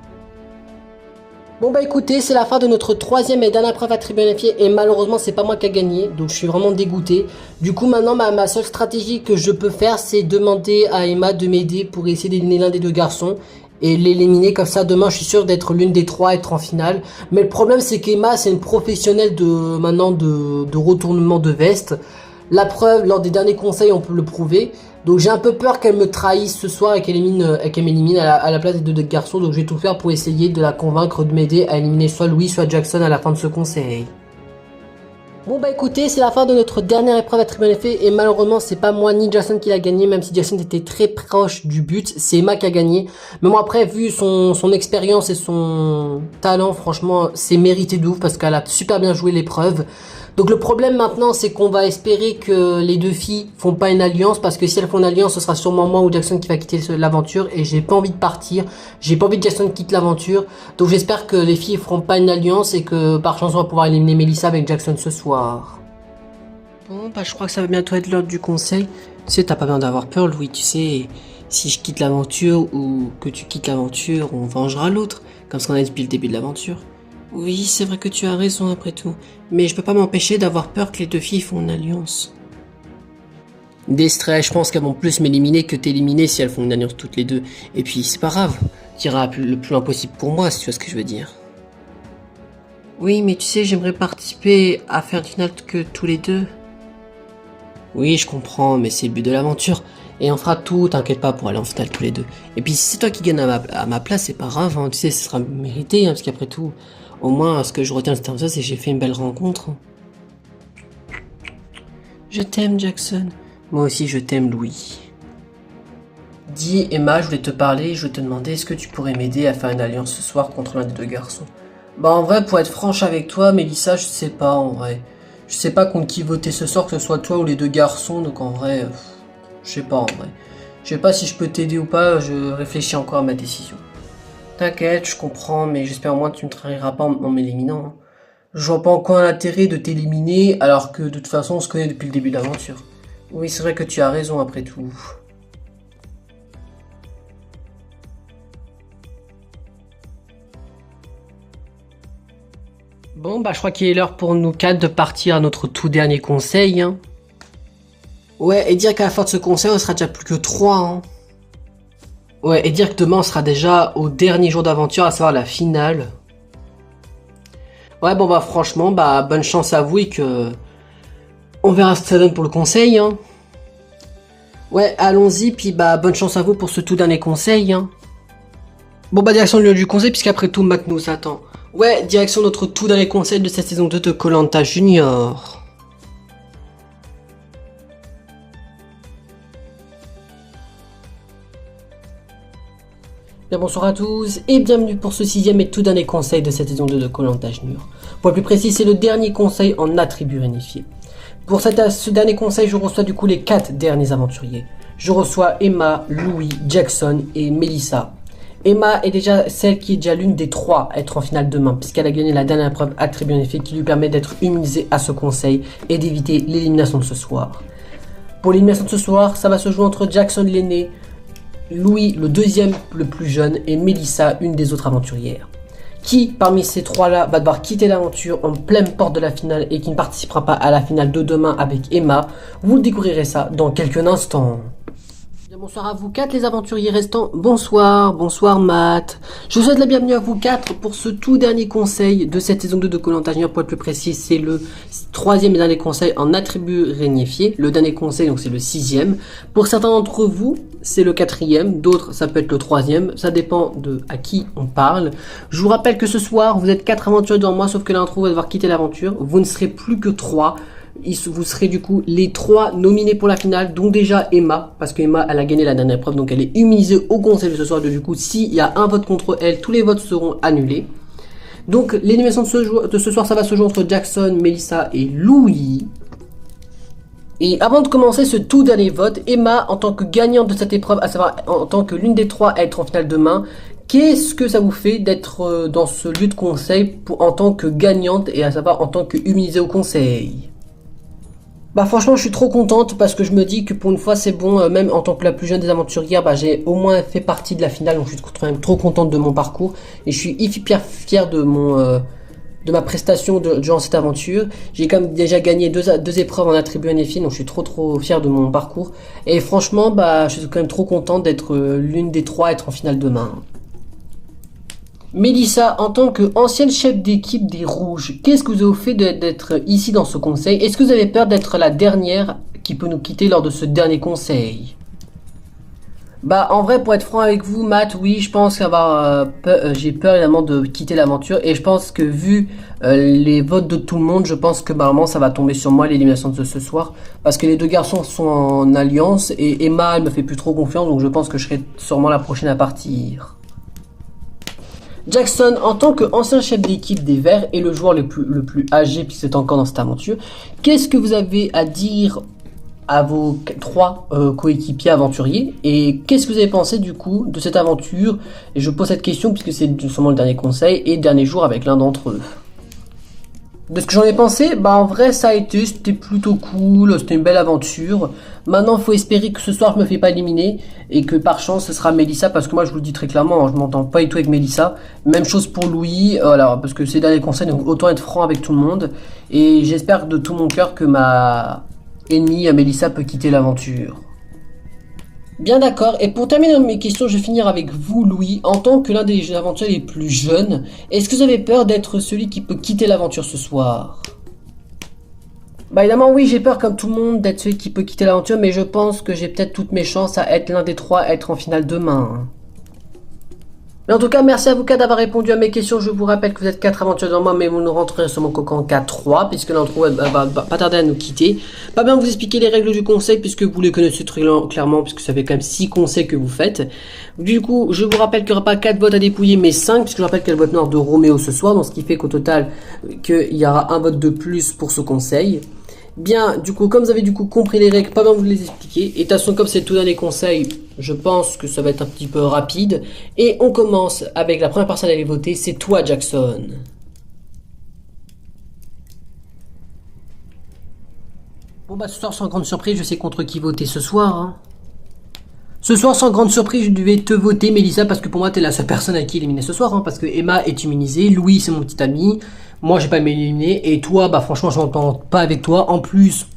Bon bah écoutez, c'est la fin de notre troisième et dernière épreuve attribuée à NFI et malheureusement c'est pas moi qui a gagné, donc je suis vraiment dégoûté. Du coup maintenant ma seule stratégie que je peux faire c'est demander à Emma de m'aider pour essayer d'éliminer l'un des deux garçons et l'éliminer comme ça demain je suis sûr d'être l'une des 3 à être en finale. Mais le problème c'est qu'Emma c'est une professionnelle de retournement de veste. La preuve, lors des derniers conseils on peut le prouver. Donc j'ai un peu peur qu'elle me trahisse ce soir et qu'elle m'élimine à la place des deux garçons. Donc je vais tout faire pour essayer de la convaincre de m'aider à éliminer soit Louis soit Jackson à la fin de ce conseil. Bon bah écoutez, c'est la fin de notre dernière épreuve attribuée à effet et malheureusement c'est pas moi ni Jackson qui l'a gagné, même si Jackson était très proche du but, c'est Emma qui a gagné. Mais moi après vu son expérience et son talent, franchement c'est mérité de ouf parce qu'elle a super bien joué l'épreuve. Donc le problème maintenant c'est qu'on va espérer que les deux filles font pas une alliance parce que si elles font une alliance ce sera sûrement moi ou Jackson qui va quitter l'aventure et j'ai pas envie de partir, j'ai pas envie que Jackson quitte l'aventure. Donc j'espère que les filles feront pas une alliance et que par chance on va pouvoir éliminer Melissa avec Jackson ce soir. Bon bah je crois que ça va bientôt être l'heure du conseil. Tu sais t'as pas besoin d'avoir peur Louis, tu sais si je quitte l'aventure ou que tu quittes l'aventure on vengera l'autre comme ce qu'on a dit depuis le début de l'aventure. Oui, c'est vrai que tu as raison après tout, mais je peux pas m'empêcher d'avoir peur que les deux filles font une alliance. Des stress, je pense qu'elles vont plus m'éliminer que t'éliminer si elles font une alliance toutes les deux. Et puis c'est pas grave, tu iras le plus loin possible pour moi si tu vois ce que je veux dire. Oui, mais tu sais, j'aimerais participer à faire une finale que tous les deux. Oui, je comprends, mais c'est le but de l'aventure. Et on fera tout, t'inquiète pas, pour aller en finale tous les deux. Et puis si c'est toi qui gagne à ma place, c'est pas grave, hein, tu sais, ce sera mérité, hein, parce qu'après tout... Au moins, ce que je retiens de cette c'est que j'ai fait une belle rencontre. Je t'aime, Jackson. Moi aussi, je t'aime, Louis. Dis, Emma, je voulais te parler, je voulais te demander, est-ce que tu pourrais m'aider à faire une alliance ce soir contre l'un des deux garçons? Bah, en vrai, pour être franche avec toi, Mélissa, je sais pas, en vrai. Je sais pas contre qui voter ce soir, que ce soit toi ou les deux garçons, donc en vrai, je sais pas en vrai. Je sais pas si je peux t'aider ou pas, je réfléchis encore à ma décision. T'inquiète, je comprends, mais j'espère au moins que tu ne trahiras pas en m'éliminant, hein. Je vois pas encore l'intérêt de t'éliminer alors que de toute façon on se connaît depuis le début de l'aventure. Oui, c'est vrai que tu as raison après tout. Bon, bah je crois qu'il est l'heure pour nous quatre de partir à notre tout dernier conseil, hein. Ouais, et dire qu'à la fin de ce conseil, on sera déjà plus que 3, hein. Ouais, et dire que demain, on sera déjà au dernier jour d'aventure, à savoir la finale. Ouais, bon bah franchement, bah bonne chance à vous et que... On verra ce que ça donne pour le conseil, hein. Ouais, allons-y, puis bah bonne chance à vous pour ce tout dernier conseil, hein. Bon bah direction le lieu du conseil, puisqu'après tout, Matt nous attend. Ouais, direction notre tout dernier conseil de cette saison 2 de koh Junior. Bien bonsoir à tous et bienvenue pour ce 6e et tout dernier conseil de cette saison 2 de koh Junior. Pour être plus précis, c'est le dernier conseil en attribut réunifié. Pour ce dernier conseil, je reçois du coup les 4 derniers aventuriers. Je reçois Emma, Louis, Jackson et Melissa. Emma est déjà celle qui est déjà l'une des 3 à être en finale demain, puisqu'elle a gagné la dernière épreuve attribut réunifié qui lui permet d'être immunisée à ce conseil et d'éviter l'élimination de ce soir. Pour l'élimination de ce soir, ça va se jouer entre Jackson l'aîné, Louis le deuxième le plus jeune et Melissa une des autres aventurières. Qui parmi ces 3-là va devoir quitter l'aventure en pleine porte de la finale et qui ne participera pas à la finale de demain avec Emma? Vous le découvrirez ça dans quelques instants. Bonsoir à vous 4 les aventuriers restants, bonsoir, bonsoir Matt. Je vous souhaite la bienvenue à vous 4 pour ce tout dernier conseil de cette saison 2 de koh Junior. Pour être plus précis, c'est le 3e et dernier conseil en attribut réunifié. Le dernier conseil, donc c'est le 6e. Pour certains d'entre vous, c'est le 4e, d'autres ça peut être le 3e, ça dépend de à qui on parle. Je vous rappelle que ce soir, vous êtes 4 aventuriers devant moi, sauf que l'un d'entre vous va devoir quitter l'aventure. Vous ne serez plus que 3. Vous serez du coup les 3 nominés pour la finale, dont déjà Emma, parce que Emma elle a gagné la dernière épreuve, donc elle est immunisée au conseil de ce soir. Du coup, s'il y a un vote contre elle, tous les votes seront annulés. Donc l'élimination de ce soir, ça va se jouer entre Jackson, Melissa et Louis. Et avant de commencer ce tout dernier vote, Emma, en tant que gagnante de cette épreuve, à savoir en tant que l'une des 3 à être en finale demain, qu'est-ce que ça vous fait d'être dans ce lieu de conseil en tant que gagnante et à savoir en tant que immunisée au conseil? Bah franchement je suis trop contente parce que je me dis que pour une fois c'est bon, même en tant que la plus jeune des aventurières, bah j'ai au moins fait partie de la finale, donc je suis quand même trop contente de mon parcours et je suis hyper fier de de ma prestation durant cette aventure. J'ai quand même déjà gagné deux épreuves en attribut réunifié, donc je suis trop fier de mon parcours et franchement bah je suis quand même trop contente d'être l'une des 3 à être en finale demain. Mélissa, en tant qu'ancienne chef d'équipe des Rouges, qu'est-ce que vous avez fait d'être ici dans ce conseil? Est-ce que vous avez peur d'être la dernière qui peut nous quitter lors de ce dernier conseil? Bah en vrai, pour être franc avec vous, Matt, oui, je pense qu'avoir j'ai peur évidemment de quitter l'aventure et je pense que vu les votes de tout le monde, je pense que normalement ça va tomber sur moi l'élimination de ce soir parce que les deux garçons sont en alliance et Emma elle me fait plus trop confiance, donc je pense que je serai sûrement la prochaine à partir. Jackson, en tant qu'ancien chef d'équipe des Verts et le joueur le plus âgé puisque c'est encore dans cette aventure, qu'est-ce que vous avez à dire à vos 3 coéquipiers aventuriers et qu'est-ce que vous avez pensé du coup de cette aventure? Et je pose cette question puisque c'est sûrement le dernier conseil et dernier jour avec l'un d'entre eux. De ce que j'en ai pensé, bah en vrai ça a été, c'était plutôt cool, c'était une belle aventure. Maintenant il faut espérer que ce soir je me fais pas éliminer et que par chance ce sera Melissa parce que moi je vous le dis très clairement, je m'entends pas du tout avec Melissa. Même chose pour Louis, voilà, parce que c'est dernier conseil donc autant être franc avec tout le monde. Et j'espère de tout mon cœur que ma ennemie Melissa peut quitter l'aventure. Bien d'accord, et pour terminer mes questions, je vais finir avec vous Louis, en tant que l'un des aventuriers les plus jeunes, est-ce que vous avez peur d'être celui qui peut quitter l'aventure ce soir? Bah évidemment oui, j'ai peur comme tout le monde d'être celui qui peut quitter l'aventure, mais je pense que j'ai peut-être toutes mes chances à être l'un des 3 à être en finale demain. Mais en tout cas, merci à vous quatre d'avoir répondu à mes questions. Je vous rappelle que vous êtes 4 aventuriers dans moi, mais vous nous rentrerez sur mon cocon 4-3, puisque l'intro va pas tarder à nous quitter. Pas bien vous expliquer les règles du conseil, puisque vous les connaissez très clairement, puisque ça fait quand même 6 conseils que vous faites. Du coup, je vous rappelle qu'il n'y aura pas 4 votes à dépouiller, mais 5, puisque je rappelle qu'il y a le vote noir de Roméo ce soir, donc ce qui fait qu'au total, qu'il y aura un vote de plus pour ce conseil. Bien, du coup, comme vous avez compris les règles, pas besoin de vous les expliquer. Et de toute façon, comme c'est tout dernier conseil, je pense que ça va être un petit peu rapide. Et on commence avec la première personne à aller voter, c'est toi, Jackson. Bon bah ce soir, sans grande surprise, je sais contre qui voter ce soir. Hein. Ce soir, sans grande surprise, je devais te voter, Mélissa, parce que pour moi, t'es la seule personne à qui éliminer ce soir, hein, parce que Emma est immunisée, Louis, c'est mon petit ami, moi, j'ai pas m'éliminer, et toi, bah franchement, je m'entends pas avec toi. En plus,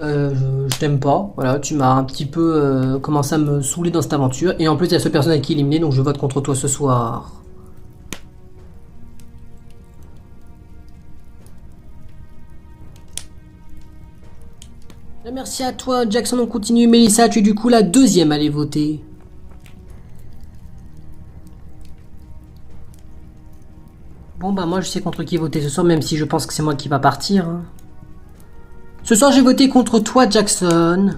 je t'aime pas, voilà, tu m'as un petit peu commencé à me saouler dans cette aventure, et en plus, t'es la seule personne à qui éliminer, donc je vote contre toi ce soir. Merci à toi, Jackson, on continue. Mélissa, tu es du coup la deuxième à aller voter. Bon bah moi je sais contre qui voter ce soir, même si je pense que c'est moi qui va partir. Hein. Ce soir j'ai voté contre toi, Jackson.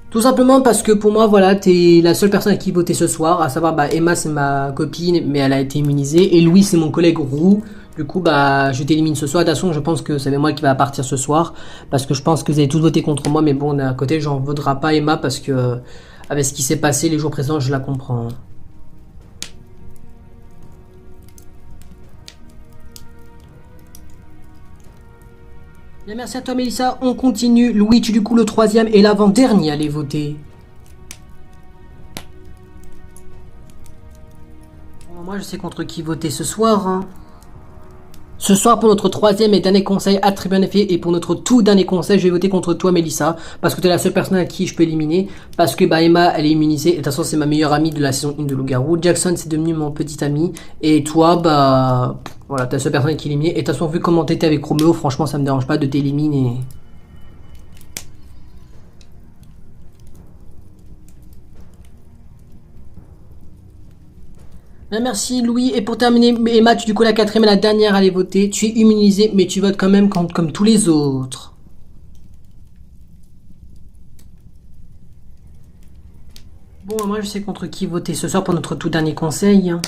Tout simplement parce que pour moi, voilà, t'es la seule personne à qui voter ce soir. À savoir, bah Emma c'est ma copine, mais elle a été immunisée. Et Louis c'est mon collègue roux. Du coup, bah je t'élimine ce soir. De toute façon, je pense que c'est moi qui va partir ce soir. Parce que je pense que vous avez tous voté contre moi. Mais bon, d'un côté, j'en voudrais pas Emma parce que avec ce qui s'est passé les jours précédents, je la comprends. Bien, merci à toi Mélissa, on continue. Louis, tu es du coup le troisième et l'avant-dernier à aller voter. Bon, moi je sais contre qui voter ce soir. Hein. Ce soir pour notre troisième et dernier conseil attribué en effet, et pour notre tout dernier conseil, je vais voter contre toi Mélissa, parce que tu es la seule personne à qui je peux éliminer, parce que bah Emma elle est immunisée, et de toute façon c'est ma meilleure amie de la saison 1 de Loup-Garou, Jackson c'est devenu mon petit ami, et toi bah voilà, t'es la seule personne qui est éliminée, et de toute façon vu comment t'étais avec Roméo, franchement ça me dérange pas de t'éliminer. Bien, merci Louis, et pour terminer, Emma, tu es du coup la quatrième et la dernière à aller voter, tu es immunisée, mais tu votes quand même comme tous les autres. Bon, moi je sais contre qui voter ce soir pour notre tout dernier conseil. Hein.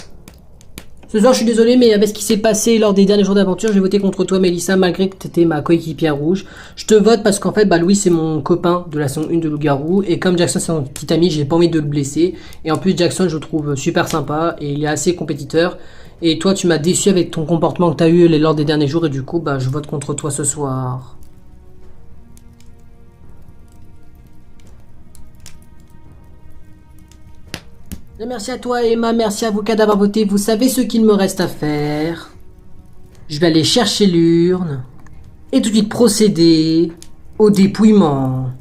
Ce soir, je suis désolé, mais avec ce qui s'est passé lors des derniers jours d'aventure, j'ai voté contre toi, Mélissa, malgré que tu étais ma coéquipière rouge. Je te vote parce qu'en fait, bah, Louis, c'est mon copain de la saison 1 de Loup-Garou. Et comme Jackson, c'est mon petit ami, j'ai pas envie de le blesser. Et en plus, Jackson, je le trouve super sympa et il est assez compétiteur. Et toi, tu m'as déçu avec ton comportement que tu as eu lors des derniers jours. Et du coup, bah, je vote contre toi ce soir. Et merci à toi Emma, merci à vous quatre d'avoir voté. Vous savez ce qu'il me reste à faire. Je vais aller chercher l'urne et tout de suite procéder au dépouillement.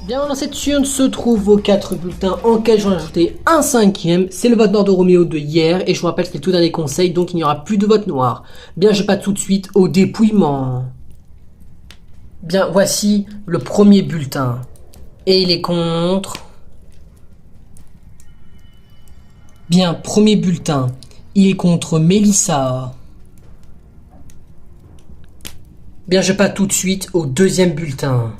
Bien, dans cette urne se trouvent vos 4 bulletins en lesquels j'en ai ajouté un cinquième. C'est le vote noir de Roméo de hier. Et je vous rappelle que c'est le tout dernier conseil, donc il n'y aura plus de vote noir. Bien, je passe tout de suite au dépouillement. Bien, voici le premier bulletin. Et il est contre. Bien, premier bulletin. Il est contre Mélissa. Bien, je passe tout de suite au deuxième bulletin.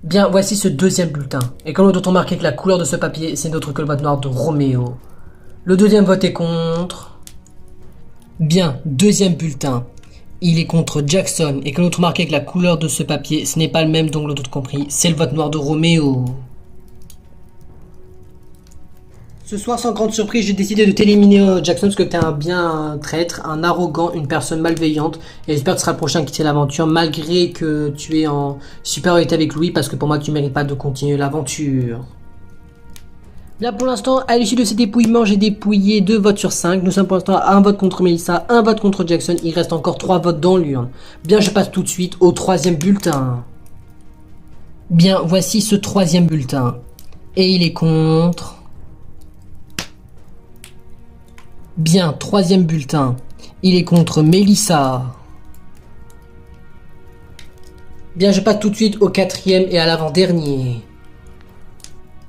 Bien, voici ce deuxième bulletin. Et comme nous doit marquer que la couleur de ce papier, c'est d'autre que le vote noir de Roméo. Le deuxième vote est contre. Bien, deuxième bulletin. Il est contre Jackson. Et comme nous marqué que la couleur de ce papier, ce n'est pas le même, donc l'autre compris, c'est le vote noir de Roméo. Ce soir, sans grande surprise, j'ai décidé de t'éliminer Jackson parce que t'es un bien traître, un arrogant, une personne malveillante. Et j'espère que tu seras le prochain à quitter l'aventure malgré que tu es en supériorité avec Louis parce que pour moi, tu mérites pas de continuer l'aventure. Bien, pour l'instant, à l'issue de ces dépouillements, j'ai dépouillé 2 votes sur 5. Nous sommes pour l'instant à 1 vote contre Mélissa, 1 vote contre Jackson. Il reste encore 3 votes dans l'urne. Bien, je passe tout de suite au troisième bulletin. Bien, voici ce troisième bulletin. Et il est contre... Bien, troisième bulletin. Il est contre Mélissa. Bien, je passe tout de suite au quatrième et à l'avant-dernier.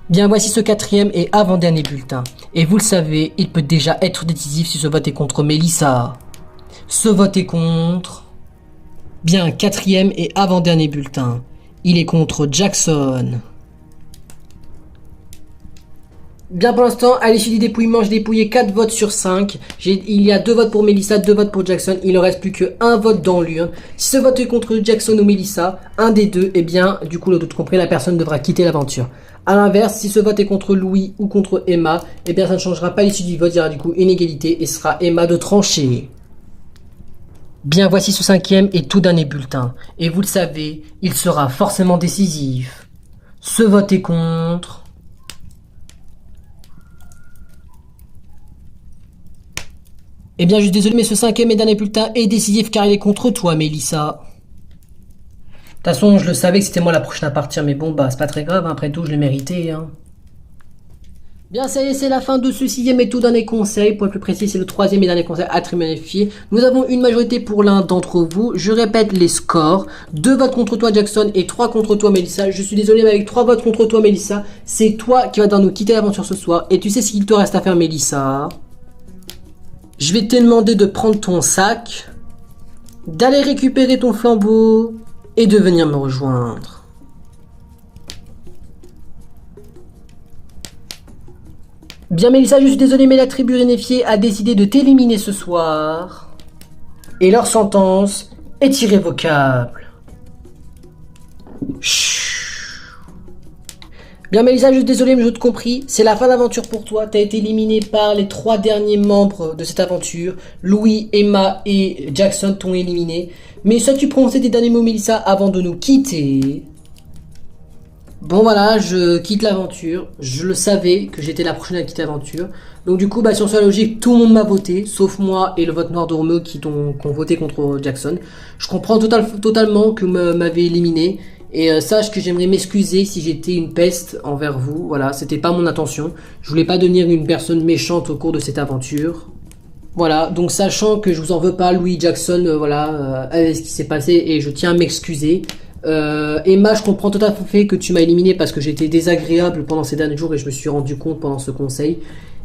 Bien, voici ce quatrième et avant-dernier bulletin. Et vous le savez, il peut déjà être décisif si ce vote est contre Melissa. Ce vote est contre... Bien, quatrième et avant-dernier bulletin. Il est contre Jackson. Bien, pour l'instant, à l'issue du dépouillement, j'ai dépouillé 4 votes sur 5. Il y a 2 votes pour Melissa, 2 votes pour Jackson. Il ne reste plus qu'un vote dans l'urne. Si ce vote est contre Jackson ou Melissa, un des deux, eh bien, du coup, le doute compris, la personne devra quitter l'aventure. A l'inverse, si ce vote est contre Louis ou contre Emma, eh bien, ça ne changera pas l'issue du vote. Il y aura du coup inégalité et ce sera Emma de trancher. Bien, voici ce cinquième et tout dernier bulletin. Et vous le savez, il sera forcément décisif. Ce vote est contre... Eh bien, je suis désolé, mais ce cinquième et dernier bulletin est décisif car il est contre toi, Melissa. De toute façon, je le savais que c'était moi la prochaine à partir, mais bon, bah, c'est pas très grave, hein. Après tout, je l'ai mérité, hein. Bien, ça y est, c'est la fin de ce sixième et tout dernier conseil. Pour être plus précis, c'est le troisième et dernier conseil à tribunifier. Nous avons une majorité pour l'un d'entre vous. Je répète les scores. 2 votes contre toi, Jackson, et 3 contre toi, Melissa. Je suis désolé, mais avec 3 votes contre toi, Melissa, c'est toi qui vas devoir nous quitter l'aventure ce soir. Et tu sais ce qu'il te reste à faire, Melissa? Je vais te demander de prendre ton sac, d'aller récupérer ton flambeau et de venir me rejoindre. Bien, Melissa, je suis désolé, mais la tribu réunifiée a décidé de t'éliminer ce soir. Et leur sentence est irrévocable. Chut. Bien, Melissa, je suis désolé, mais je te compris. C'est la fin d'aventure pour toi. Tu as été éliminé par les 3 derniers membres de cette aventure. Louis, Emma et Jackson t'ont éliminé. Mais souhaites-tu prononcer tes derniers mots, Melissa, avant de nous quitter? Bon, voilà, je quitte l'aventure. Je le savais que j'étais la prochaine à quitter l'aventure. Donc, du coup, bah, sur sa logique, tout le monde m'a voté, sauf moi et le vote noir de Romeo qui ont voté contre Jackson. Je comprends totalement que vous m'avez éliminé. Et sache que j'aimerais m'excuser si j'étais une peste envers vous. Voilà, c'était pas mon intention. Je voulais pas devenir une personne méchante au cours de cette aventure. Voilà, donc sachant que je vous en veux pas, Louis Jackson, voilà, ce qui s'est passé et je tiens à m'excuser. Emma, je comprends tout à fait que tu m'as éliminé parce que j'étais désagréable pendant ces derniers jours et je me suis rendu compte pendant ce conseil.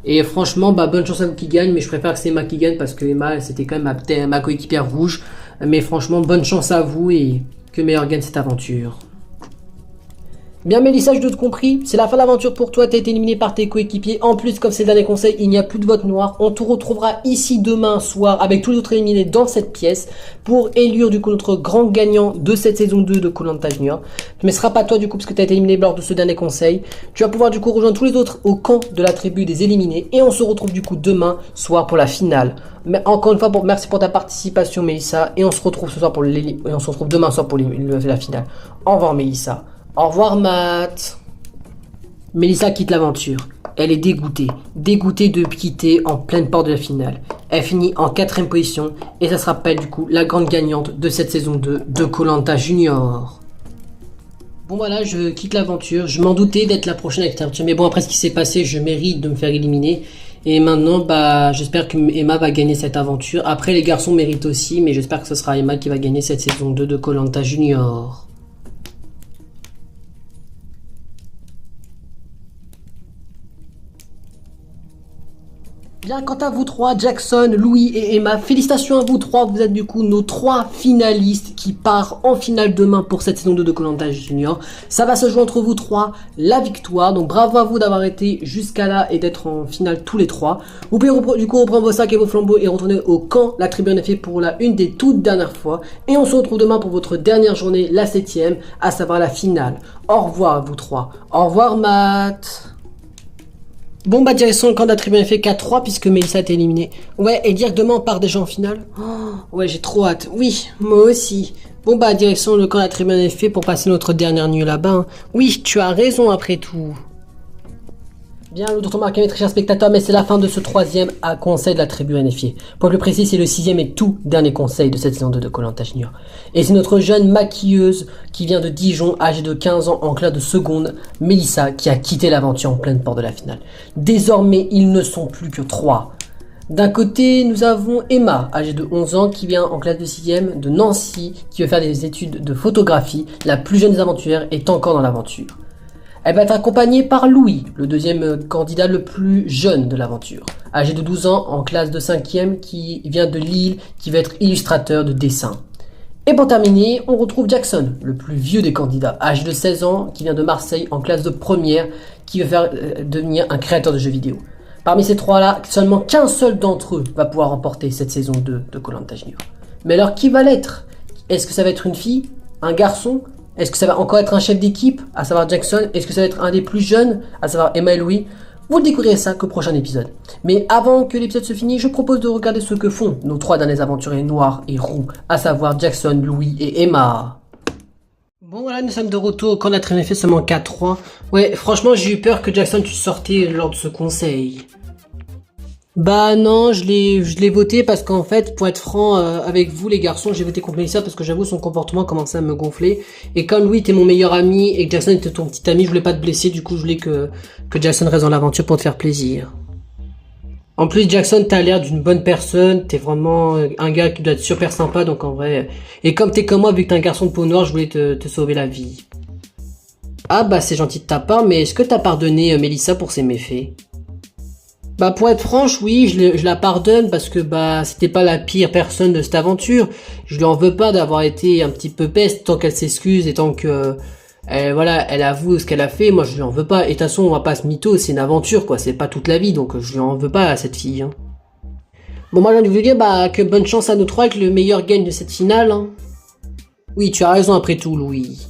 Et franchement, bah, bonne chance à vous qui gagne, mais je préfère que c'est Emma qui gagne parce que Emma, c'était quand même ma coéquipière rouge. Mais franchement, bonne chance à vous et que meilleur gagne cette aventure. Bien, Melissa, je doute compris. C'est la fin de l'aventure pour toi. Tu as été éliminé par tes coéquipiers. En plus, comme c'est le dernier conseil, il n'y a plus de vote noir. On te retrouvera ici demain soir avec tous les autres éliminés dans cette pièce pour élire du coup notre grand gagnant de cette saison 2 de Koh-Lanta Junior. Mais ce sera pas toi du coup parce que tu as été éliminé lors de ce dernier conseil. Tu vas pouvoir du coup rejoindre tous les autres au camp de la tribu des éliminés et on se retrouve du coup demain soir pour la finale. Mais encore une fois, merci pour ta participation, Melissa, et on se retrouve ce soir on se retrouve demain soir pour la finale. Au revoir, Melissa. Au revoir, Matt. Melissa quitte l'aventure. Elle est dégoûtée. Dégoûtée de quitter en pleine porte de la finale. Elle finit en 4ème position et ça se rappelle du coup la grande gagnante de cette saison 2 de Koh-Lanta Junior. Bon voilà, je quitte l'aventure. Je m'en doutais d'être la prochaine avec cette aventure. Mais bon, après ce qui s'est passé, je mérite de me faire éliminer. Et maintenant, bah, j'espère que Emma va gagner cette aventure. Après, les garçons méritent aussi, mais j'espère que ce sera Emma qui va gagner cette saison 2 de Koh-Lanta Junior. Bien, quant à vous trois, Jackson, Louis et Emma, félicitations à vous trois, vous êtes du coup nos 3 finalistes qui partent en finale demain pour cette saison 2 de Koh-Lanta Junior. Ça va se jouer entre vous trois, la victoire, donc bravo à vous d'avoir été jusqu'à là et d'être en finale tous les 3. Vous pouvez du coup reprendre vos sacs et vos flambeaux et retourner au camp La Tribu Réunifiée pour une des toutes dernières fois. Et on se retrouve demain pour votre dernière journée, la 7ème, à savoir la finale. Au revoir à vous trois. Au revoir Matt. Bon bah direction le camp de la tribu fait 4-3 puisque Melissa a été éliminée. Ouais, et directement on part déjà en finale. Oh, ouais, j'ai trop hâte. Oui, moi aussi. Bon bah direction le camp de la tribu fait pour passer notre dernière nuit là-bas. Hein. Oui, tu as raison après tout. Bien, nous devons marquer mes très chers spectateurs, mais c'est la fin de ce 3e conseil de la tribu réunifiée. Pour être plus précis, c'est le 6e et tout dernier conseil de cette saison 2 de Koh-Lanta Junior. Et c'est notre jeune maquilleuse qui vient de Dijon, âgée de 15 ans en classe de seconde, Melissa, qui a quitté l'aventure en pleine porte de la finale. Désormais, ils ne sont plus que 3. D'un côté, nous avons Emma, âgée de 11 ans, qui vient en classe de 6e de Nancy, qui veut faire des études de photographie. La plus jeune des aventurières est encore dans l'aventure. Elle va être accompagnée par Louis, le deuxième candidat le plus jeune de l'aventure, âgé de 12 ans en classe de 5e, qui vient de Lille, qui va être illustrateur de dessin. Et pour terminer, on retrouve Jackson, le plus vieux des candidats, âgé de 16 ans, qui vient de Marseille en classe de première, qui veut faire devenir un créateur de jeux vidéo. Parmi ces trois-là, seulement qu'un seul d'entre eux va pouvoir remporter cette saison 2 de Koh-Lanta Junior. Mais alors qui va l'être? Est-ce que ça va être une fille? Un garçon? Est-ce que ça va encore être un chef d'équipe, à savoir Jackson? Est-ce que ça va être un des plus jeunes, à savoir Emma et Louis? Vous ne découvrirez ça qu'au prochain épisode. Mais avant que l'épisode se finisse, je propose de regarder ce que font nos trois derniers aventuriers noirs et roux, à savoir Jackson, Louis et Emma. Bon voilà, nous sommes de retour quand on a très bien fait seulement 4-3. Ouais, franchement j'ai eu peur que Jackson tu sortais lors de ce conseil. Bah non, je l'ai voté parce qu'en fait, pour être franc avec vous les garçons, j'ai voté contre Melissa parce que j'avoue son comportement commençait à me gonfler. Et comme Louis était mon meilleur ami et que Jackson était ton petit ami, je voulais pas te blesser, du coup je voulais que Jackson reste dans l'aventure pour te faire plaisir. En plus Jackson, t'as l'air d'une bonne personne, t'es vraiment un gars qui doit être super sympa, donc en vrai... Et comme t'es comme moi, vu que t'es un garçon de peau noire, je voulais te sauver la vie. Ah bah c'est gentil de ta part, mais est-ce que t'as pardonné Melissa pour ses méfaits? Bah pour être franche, oui, je la pardonne parce que bah c'était pas la pire personne de cette aventure. Je lui en veux pas d'avoir été un petit peu peste tant qu'elle s'excuse et tant que voilà, elle avoue ce qu'elle a fait. Moi je lui en veux pas. Et de toute façon on va pas se mytho, c'est une aventure quoi, c'est pas toute la vie donc je lui en veux pas à cette fille. Hein. Bon moi j'ai envie de vous dire bah que bonne chance à nous trois et que le meilleur gagne de cette finale. Hein. Oui tu as raison après tout Louis.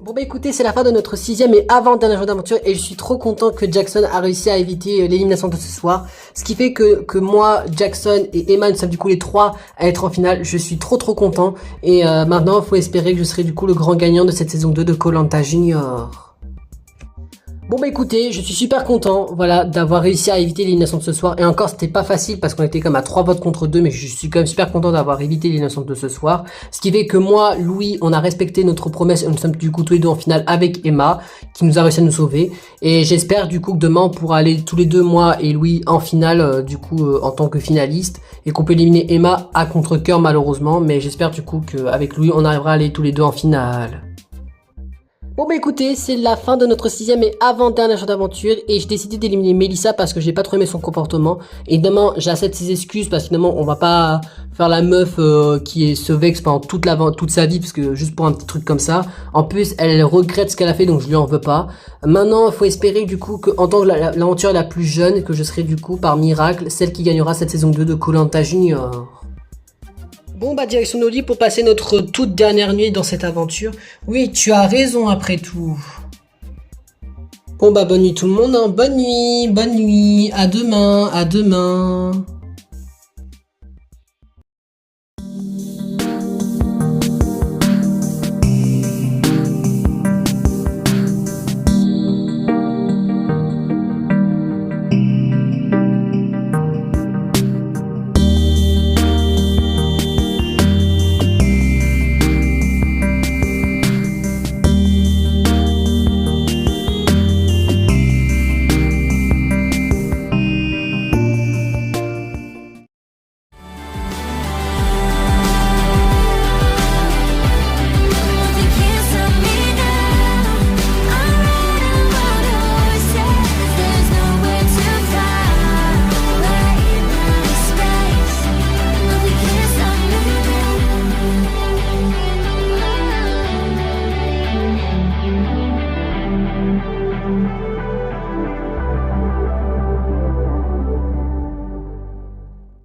Bon bah écoutez, c'est la fin de notre 6e et avant-dernier jeu d'aventure et je suis trop content que Jackson a réussi à éviter l'élimination de ce soir. Ce qui fait que moi, Jackson et Emma, nous sommes du coup les trois à être en finale. Je suis trop content et maintenant il faut espérer que je serai du coup le grand gagnant de cette saison 2 de Koh-Lanta Junior. Bon bah écoutez, je suis super content, voilà, d'avoir réussi à éviter l'élimination de ce soir. Et encore, c'était pas facile parce qu'on était comme à 3 votes contre 2, mais je suis quand même super content d'avoir évité l'élimination de ce soir. Ce qui fait que moi, Louis, on a respecté notre promesse et nous sommes du coup tous les deux en finale avec Emma, qui nous a réussi à nous sauver. Et j'espère du coup que demain on pourra aller tous les deux, moi et Louis, en finale, du coup, en tant que finaliste. Et qu'on peut éliminer Emma à contre-cœur malheureusement, mais j'espère du coup qu'avec Louis, on arrivera à aller tous les deux en finale. Bon bah écoutez, c'est la fin de notre 6e et avant-dernier jeu d'aventure et j'ai décidé d'éliminer Melissa parce que j'ai pas trop aimé son comportement. Évidemment, j'accepte ses excuses parce que finalement on va pas faire la meuf qui se vexe pendant toute sa vie parce que juste pour un petit truc comme ça. En plus, elle regrette ce qu'elle a fait donc je lui en veux pas. Maintenant, il faut espérer du coup que en tant que l'aventure la plus jeune, que je serai du coup par miracle celle qui gagnera cette saison 2 de Koh-Lanta Junior. Bon bah direction nos lits pour passer notre toute dernière nuit dans cette aventure. Oui, tu as raison après tout. Bon bah bonne nuit tout le monde, hein. Bonne nuit, à demain, à demain.